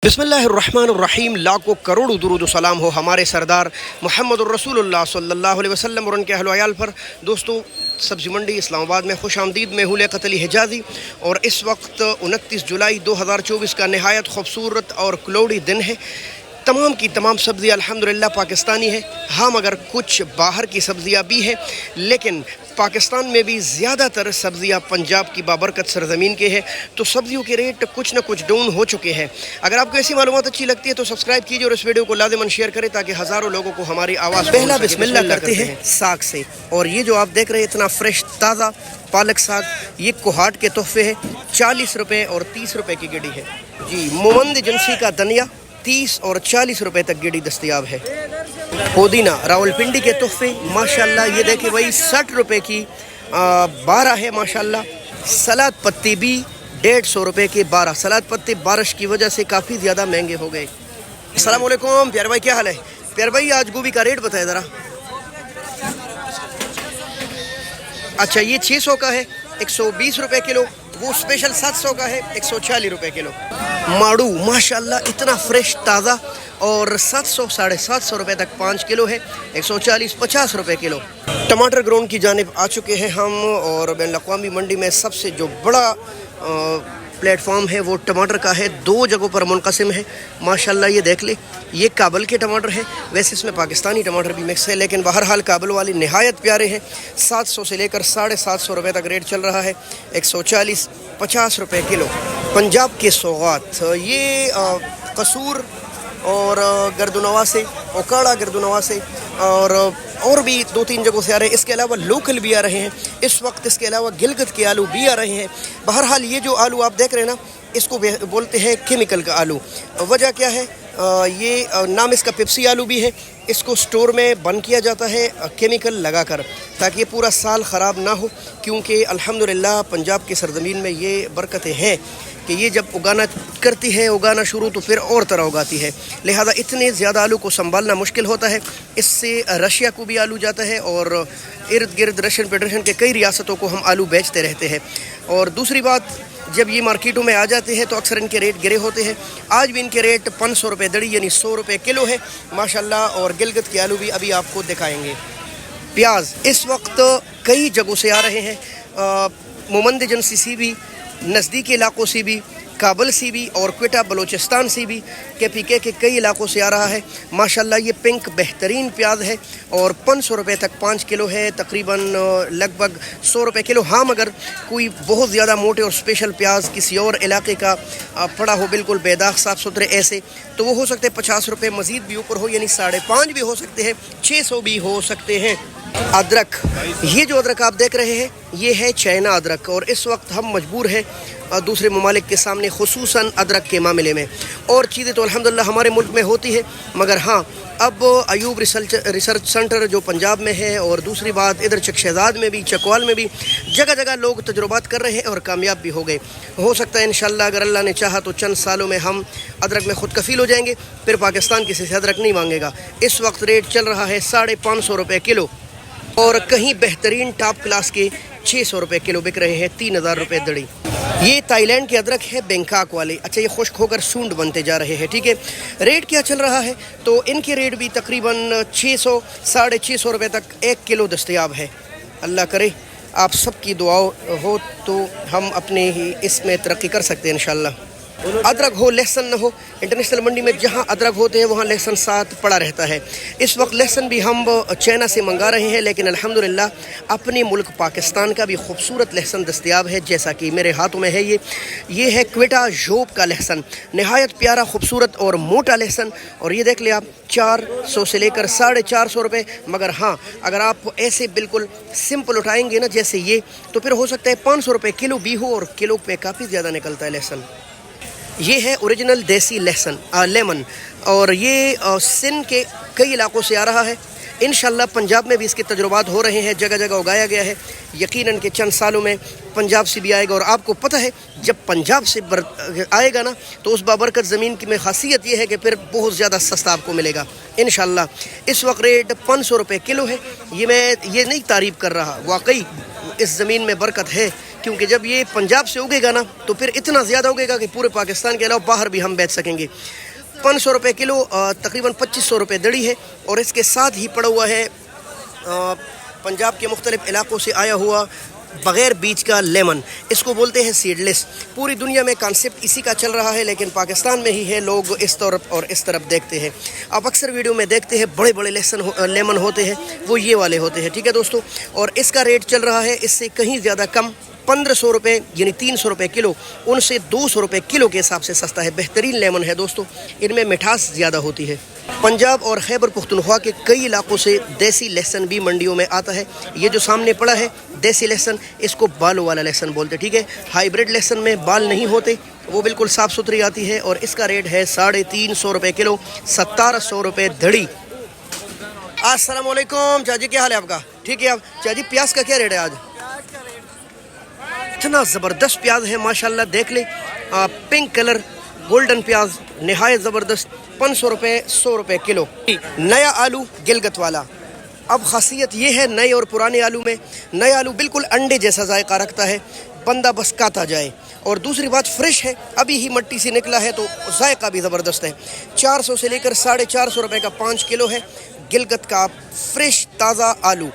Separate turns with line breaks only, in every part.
बिस्मिल्लाहिर्रहमानिर्रहीम। लाखों करोड़ों दुरूद व सलाम हो हमारे सरदार मोहम्मद रसूलुल्लाह सल्लल्लाहु अलैहि वसल्लम और उनके अहल व अयाल पर। दोस्तों, सब्ज़ी मंडी इस्लामाबाद में खुश आमदीद। मैं हूँ लियाकत अली हिजाज़ी और इस वक्त 29 जुलाई 2024 का नहायत खूबसूरत और क्लाउडी दिन है। तमाम की तमाम सब्ज़ियाँ अल्हम्दुलिल्लाह पाकिस्तानी है। हाँ, मगर कुछ बाहर की सब्ज़ियाँ भी हैं, लेकिन पाकिस्तान में भी ज़्यादातर सब्ज़ियाँ पंजाब की बाबरकत सरज़मीन के हैं, तो सब्ज़ियों के रेट कुछ न कुछ डाउन हो चुके हैं। अगर आपको ऐसी मालूमात अच्छी लगती है तो सब्सक्राइब कीजिए और इस वीडियो को लाज़िमन शेयर करें ताकि हज़ारों लोगों को हमारी आवाज़। पहला बिस्मिल्लाह करते हैं साग से। और ये जो आप देख रहे हैं इतना फ्रेश ताज़ा पालक साग, ये कोहाट के तोहफे है। 40 रुपये और 30 रुपये की गिडी है जी। मोमंद एजेंसी का धनिया 30 और 40 रुपए तक गिडी दस्तयाब है। पुदीना रावलपिंडी के तोहफे माशाल्लाह, ये देखे भाई 60 रुपए की 12 है माशाल्लाह। सलाद पत्ती भी 150 रुपए के 12। सलाद पत्ते बारिश की वजह से काफ़ी ज़्यादा महंगे हो गए। अस्सलाम वालेकुम प्यार भाई, क्या हाल है? प्यार भाई, आज गोभी का रेट बताए ज़रा। अच्छा, ये 600 का है 120 रुपए किलो। वो स्पेशल 700 का है 140 रुपए किलो। माड़ू माशाल्लाह इतना फ्रेश ताज़ा और 700 साढ़े 700 रुपये तक 5 किलो है। 140-50 रुपये किलो। टमाटर ग्राउंड की जानिब आ चुके हैं हम, और बैन अक़वामी मंडी में सबसे जो बड़ा प्लेटफॉर्म है वो टमाटर का है। 2 जगहों पर मुनक़सिम है माशाल्लाह। ये देख ले, ये काबल के टमाटर हैं। वैसे इसमें पाकिस्तानी टमाटर भी मिक्स है, लेकिन बहरहाल काबल वाले नहायत प्यारे हैं। 700 से लेकर 750 रुपये तक रेट चल रहा है। 140-50 रुपये किलो। पंजाब के सौगात, ये कसूर और गर्दनवा से, ओकाड़ा गर्दनवा से, और भी 2-3 जगहों से आ रहे हैं। इसके अलावा लोकल भी आ रहे हैं इस वक्त। इसके अलावा गिलगित के आलू भी आ रहे हैं। बहरहाल ये जो आलू आप देख रहे हैं ना, इसको बोलते हैं केमिकल का आलू। वजह क्या है? ये नाम इसका पेप्सी आलू भी है। इसको स्टोर में बंद किया जाता है केमिकल लगाकर, ताकि ये पूरा साल ख़राब ना हो, क्योंकि अल्हम्दुलिल्लाह पंजाब की सरज़मीन में ये बरकतें हैं कि ये जब उगाना शुरू तो फिर और तरह उगाती है। लिहाजा इतने ज़्यादा आलू को संभालना मुश्किल होता है। इससे रशिया को भी आलू जाता है और इर्द गिर्द रशियन फेडरेशन के कई रियासतों को हम आलू बेचते रहते हैं। और दूसरी बात, जब ये मार्केटों में आ जाते हैं तो अक्सर इनके रेट गिरे होते हैं। आज भी इनके रेट 500 रुपये दड़ी यानी 100 रुपये किलो है माशाल्लाह। और गिलगित के आलू भी अभी आपको दिखाएंगे। प्याज इस वक्त कई जगहों से आ रहे हैं। मोमंद एजेंसी से भी, नज़दीकी इलाकों से भी, काबल से भी और क्वेटा बलूचिस्तान से भी, KPK के कई इलाकों से आ रहा है माशाल्लाह। ये पिंक बेहतरीन प्याज है और 500 रुपये तक 5 किलो है, तकरीबन लगभग 100 रुपये किलो। हाँ, मगर कोई बहुत ज़्यादा मोटे और स्पेशल प्याज किसी और इलाके का पड़ा हो, बिल्कुल बेदाग साफ़ सुथरे ऐसे, तो वो हो सकते हैं 50 रुपये मज़ीद भी ऊपर हो, यानी 5.5 भी हो सकते हैं, 600 भी हो सकते हैं। अदरक, ये जो अदरक आप देख रहे हैं ये है चाइना अदरक, और इस वक्त हम मजबूर हैं दूसरे ममालिक के सामने, खुसूसन अदरक के मामले में। और चीज़ें तो अल्हम्दुलिल्लाह हमारे मुल्क में होती है, मगर हाँ, अब अयूब रिसर्च सेंटर जो पंजाब में है, और दूसरी बात इधर चकशहजाद में भी, चकवाल में भी, जगह जगह लोग तजुर्बात कर रहे हैं और कामयाब भी हो गए। हो सकता है इंशाल्लाह अगर अल्लाह ने चाहा तो चंद सालों में हम अदरक में खुद कफ़ील हो जाएंगे, फिर पाकिस्तान किसी से अदरक नहीं मांगेगा। इस वक्त रेट चल रहा है 550 रुपये किलो, और कहीं बेहतरीन टॉप क्लास के 600 रुपये किलो बिक रहे हैं, 3000 रुपये दड़ी। ये थाईलैंड के अदरक है, बैंकॉक वाले। अच्छा, ये खुश्क होकर सूंड बनते जा रहे हैं, ठीक है। रेट क्या चल रहा है? तो इनके रेट भी तकरीबन 600 साढ़े 600 रुपये तक 1 किलो दस्तयाब है। अल्लाह करे आप सबकी दुआओं हो तो हम अपने ही इसमें तरक्की कर सकते हैं इंशाल्लाह। अदरक हो लहसुन न हो, इंटरनेशनल मंडी में जहाँ अदरक होते हैं वहाँ लहसुन साथ पड़ा रहता है। इस वक्त लहसुन भी हम चाइना से मंगा रहे हैं, लेकिन अल्हम्दुलिल्लाह अपने मुल्क पाकिस्तान का भी खूबसूरत लहसुन दस्तयाब है, जैसा कि मेरे हाथों में है। ये है क्वेटा जोब का लहसुन, नहायत प्यारा खूबसूरत और मोटा लहसुन। और ये देख ले आप, 400 से लेकर 450 रुपये। मगर हाँ, अगर आप ऐसे बिल्कुल सिंपल उठाएंगे ना जैसे ये, तो फिर हो सकता है 500 रुपये किलो भी हो, और किलो पे काफ़ी ज़्यादा निकलता है लहसुन। ये है ओरिजिनल देसी लहसुन लेमन, और ये सिंध के कई इलाकों से आ रहा है। इंशाल्लाह पंजाब में भी इसके तजुर्बात हो रहे हैं, जगह जगह उगाया गया है। यकीनन के चंद सालों में पंजाब से भी आएगा। और आपको पता है जब पंजाब से आएगा ना, तो उस बाबरकत ज़मीन की में खासियत ये है कि फिर बहुत ज़्यादा सस्ता आपको मिलेगा इंशाल्लाह। इस वक्त रेट 500 रुपये किलो है। ये मैं ये नहीं तारीफ़ कर रहा, वाकई इस ज़मीन में बरकत है, क्योंकि जब ये पंजाब से उगेगा ना तो फिर इतना ज़्यादा उगेगा कि पूरे पाकिस्तान के अलावा बाहर भी हम बेच सकेंगे। 500 रुपये किलो, तकरीबन 2500 रुपये दड़ी है। और इसके साथ ही पड़ा हुआ है पंजाब के मुख्तलिफ इलाक़ों से आया हुआ बग़ैर बीज का लेमन, इसको बोलते हैं सीडलेस। पूरी दुनिया में कॉन्सेप्ट इसी का चल रहा है, लेकिन पाकिस्तान में ही है, लोग इस तरफ और इस तरफ देखते हैं। आप अक्सर वीडियो में देखते हैं बड़े बड़े लेमन होते हैं, वो ये वाले होते हैं, ठीक है दोस्तों। और इसका रेट चल रहा है इससे कहीं ज़्यादा कम, 1500 रुपये यानी 300 रुपये किलो, उनसे 200 रुपये किलो के हिसाब से सस्ता है। बेहतरीन लेमन है दोस्तों, इनमें मिठास ज़्यादा होती है। पंजाब और खैबर पुख्तनख्वा के कई इलाकों से देसी लहसुन भी मंडियों में आता है। ये जो सामने पड़ा है देसी लहसुन, इसको बालों वाला लहसुन बोलते हैं, ठीक है। हाइब्रिड लहसुन में बाल नहीं होते, वो बिल्कुल साफ़ सुथरी आती है। और इसका रेट है 350 रुपये किलो, 1700 रुपये धड़ी। अस्सलाम वालेकुम चाची, क्या हाल है आपका? ठीक है। आप चाची प्याज का क्या रेट है आज? इतना ज़बरदस्त प्याज है माशाल्लाह, देख ले, पिंक कलर गोल्डन प्याज नहायत ज़बरदस्त, 500 रुपये 100 रुपये किलो। नया आलू गिलगत वाला। अब खासियत ये है नए और पुराने आलू में, नए आलू बिल्कुल अंडे जैसा जायका रखता है, बंदा बस खाता जाए। और दूसरी बात फ्रेश है, अभी ही मट्टी से निकला है तो जायका भी ज़बरदस्त है। 400 से लेकर 450 रुपये का 5 किलो है गिलगत का फ्रेश ताज़ा आलू।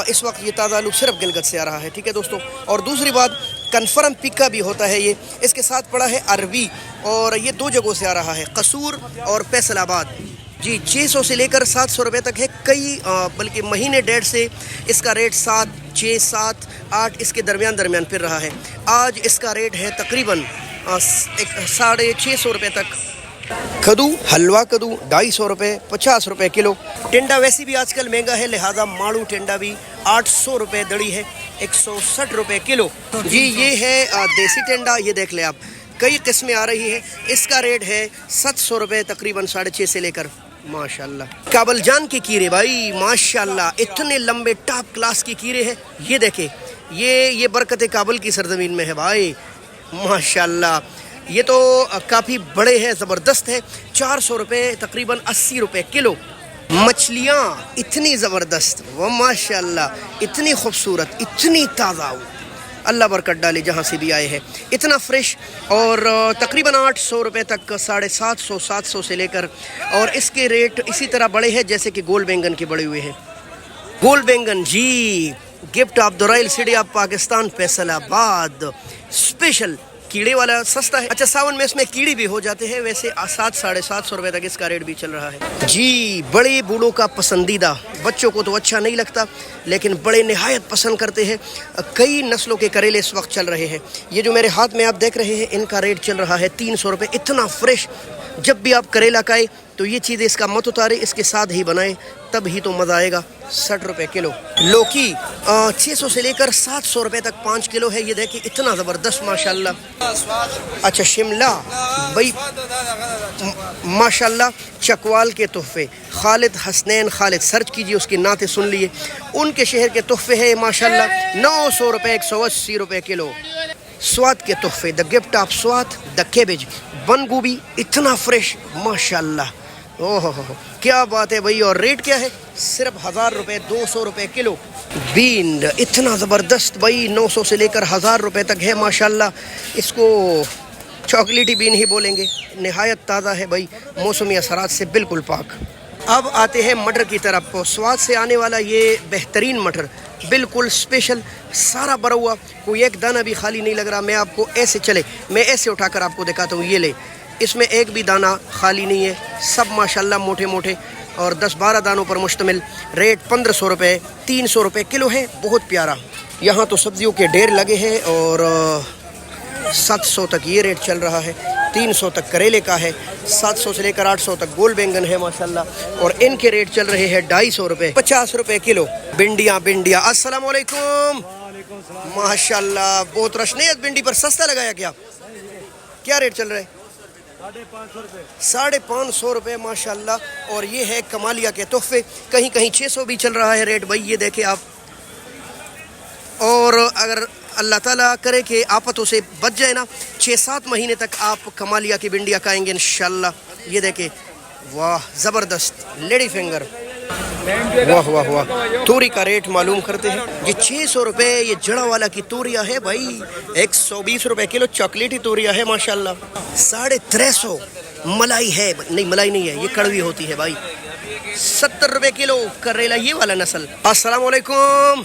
इस वक्त ये ताज़ा आलू सिर्फ गिलगत से आ रहा है, ठीक है दोस्तों। और दूसरी बात कन्फर्म पिका भी होता है ये। इसके साथ पड़ा है अरबी, और ये 2 जगहों से आ रहा है, कसूर और फैसलाबाद जी। 600 से लेकर 700 रुपये तक है, कई बल्कि महीने डेढ़ से इसका रेट 7, 6, 7, 8 इसके दरमियान फिर रहा है। आज इसका रेट है तकरीबन 650 रुपये तक। कद्दू, हलवा कद्दू 250 रुपये, 50 रुपये किलो। टिंडा वैसे भी आजकल महंगा है, लिहाजा माड़ू टिंडा भी 800 रुपये दड़ी है, 160 रुपये किलो जी। ये है देसी टिंडा, ये देख ले आप, कई किस्में आ रही है। इसका रेट है 700 रुपये तकरीबन 6.5 से लेकर माशाल्लाह। काबल जान के कीरे भाई माशाल्लाह, इतने लंबे टॉप क्लास की कीरे हैं। ये देखे, ये बरकत काबल की सरजमीन में है भाई माशाल्लाह। ये तो काफ़ी बड़े हैं, ज़बरदस्त है। 400 रुपये तकरीबन 80 रुपये किलो। मछलियाँ इतनी ज़बरदस्त, वो माशाल्लाह, इतनी खूबसूरत, इतनी ताज़ा, अल्लाह बरकत डाले जहाँ से भी आए हैं, इतना फ्रेश। और तकरीबन 800 रुपये तक, 750, 700 से लेकर। और इसके रेट इसी तरह बड़े हैं जैसे कि गोल बैंगन के बड़े हुए हैं। गोल बैंगन जी, gift of the royal city of Pakistan Faisalabad, special कीड़े वाला सस्ता है। अच्छा, सावन में इसमें कीड़ी भी हो जाते हैं। वैसे 700-750 रुपये तक इसका रेट भी चल रहा है जी। बड़े बूढ़ों का पसंदीदा, बच्चों को तो अच्छा नहीं लगता लेकिन बड़े नहायत पसंद करते हैं। कई नस्लों के करेले इस वक्त चल रहे हैं। ये जो मेरे हाथ में आप देख रहे हैं, इनका रेट चल रहा है 300 रुपये। इतना फ्रेश, जब भी आप करेला खाए तो ये चीज़ें इसका मत उतारे, इसके साथ ही बनाए, तब ही तो मज़ा आएगा। 60 रुपये किलो। लौकी 600 से लेकर 700 रुपये तक 5 किलो है। ये देखिए इतना ज़बरदस्त माशाल्लाह। अच्छा, शिमला भाई माशाल्लाह, चकवाल के तोहफे, खालिद हसनैन खालिद, सर्च कीजिए, उसकी नाते सुन लिए, उनके शहर के तोहफे है माशाल्लाह। 900 रुपये, 180 रुपये किलो। स्वाद के तोहफे, द गिफ्ट ऑफ स्वाद, द कैबेज, बंद गोभी इतना फ्रेश माशाल्लाह। ओहो हो, क्या बात है भाई। और रेट क्या है? सिर्फ 1000 रुपये, 200 रुपये किलो। बीन इतना ज़बरदस्त भाई, 900 से लेकर 1000 रुपये तक है माशाल्लाह। इसको चॉकलेटी बीन ही बोलेंगे, नहायत ताज़ा है भाई, मौसमी असरात से बिल्कुल पाक। अब आते हैं मटर की तरफ। स्वाद से आने वाला ये बेहतरीन मटर, बिल्कुल स्पेशल, सारा भरा हुआ, कोई एक दाना भी खाली नहीं लग रहा। मैं आपको ऐसे चले, मैं ऐसे उठाकर आपको दिखाता हूँ, ये ले, इसमें एक भी दाना खाली नहीं है, सब माशाल्लाह मोटे मोटे और 10-12 दानों पर मुश्तमिल। रेट 1500 रुपये, 300 रुपये किलो है, बहुत प्यारा। यहाँ तो सब्जियों के ढेर लगे हैं और 700 तक ये रेट चल रहा है, 300 तक करेले का है, 700 से लेकर 800 तक गोल बैंगन है माशाल्लाह। और इनके रेट चल रहे हैं 250 रुपये, 50 रुपये किलो। भिंडियाँ अस्सलाम वालेकुम माशाल्लाह, बहुत रोशनी। भिंडी पर सस्ता लगाया क्या रेट चल रहा है? 550 रुपये माशाल्लाह। और ये है कमालिया के तोहफे, कहीं कहीं 600 भी चल रहा है रेट भाई, ये देखें आप। और अगर अल्लाह ताला करे कि आफतों से बच जाए ना, 6-7 महीने तक आप कमालिया की भिंडियाँ खाएंगे इंशाल्लाह। ये देखें, वाह ज़बरदस्त, लेडी फिंगर واہ واہ واہ، توری کا ریٹ معلوم کرتے ہیں. یہ 600 روپے یہ جڑا والا کی توریاں ہے بھائی. 120 روپے کلو چاکلیٹی توریاں ہے ماشاءاللہ. 350 ملائی ہے، نہیں ملائی نہیں ہے، یہ کڑوی ہوتی ہے بھائی. 70 روپے کلو کریلا یہ والا نسل. السلام علیکم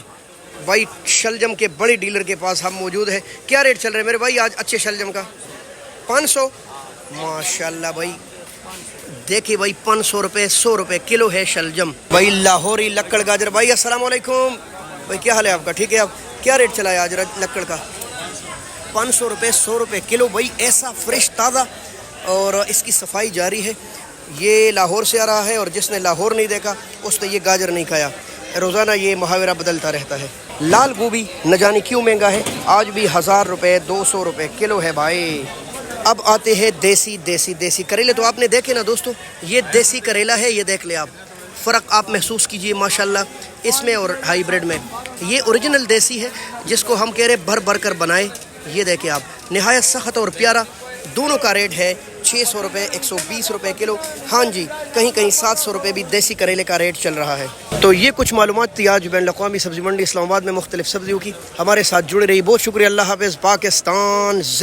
بھائی. شلجم کے بڑے ڈیلر کے پاس ہم موجود ہیں. کیا ریٹ چل رہے ہیں میرے بھائی آج اچھے شلجم کا؟ 500 ماشاءاللہ بھائی. دیکھیں بھائی 500 روپے 100 روپے کلو ہے شلجم بھائی. لاہوری لکڑ گاجر بھائی السلام علیکم بھائی، کیا حال ہے آپ کا؟ ٹھیک ہے. آپ کیا ریٹ چلا ہے آج لکڑ کا؟ 500 روپے 100 روپے کلو بھائی. ایسا فریش تازہ اور اس کی صفائی جاری ہے. یہ لاہور سے آ رہا ہے اور جس نے لاہور نہیں دیکھا اس نے یہ گاجر نہیں کھایا. روزانہ یہ محاورہ بدلتا رہتا ہے. لال گوبھی نہ جانے کیوں مہنگا ہے، آج بھی 1000 روپے 200 روپے کلو ہے بھائی. اب آتے ہیں دیسی کریلے. تو آپ نے دیکھے نا دوستو، یہ دیسی کریلا ہے. یہ دیکھ لیں آپ، فرق آپ محسوس کیجئے ماشاءاللہ اس میں اور ہائی بریڈ میں. یہ اوریجنل دیسی ہے جس کو ہم کہہ رہے بھر بھر کر بنائے. یہ دیکھیں آپ، نہایت سخت اور پیارا. دونوں کا ریٹ ہے 600 روپے 120 روپے کلو. ہاں جی، کہیں کہیں 700 روپے بھی دیسی کریلے کا ریٹ چل رہا ہے. تو یہ کچھ معلومات تھی آج بین الاقوامی سبزی منڈی اسلام آباد میں مختلف سبزیوں کی. ہمارے ساتھ جڑے رہی، بہت شکریہ. اللہ حافظ. پاکستان زندہ.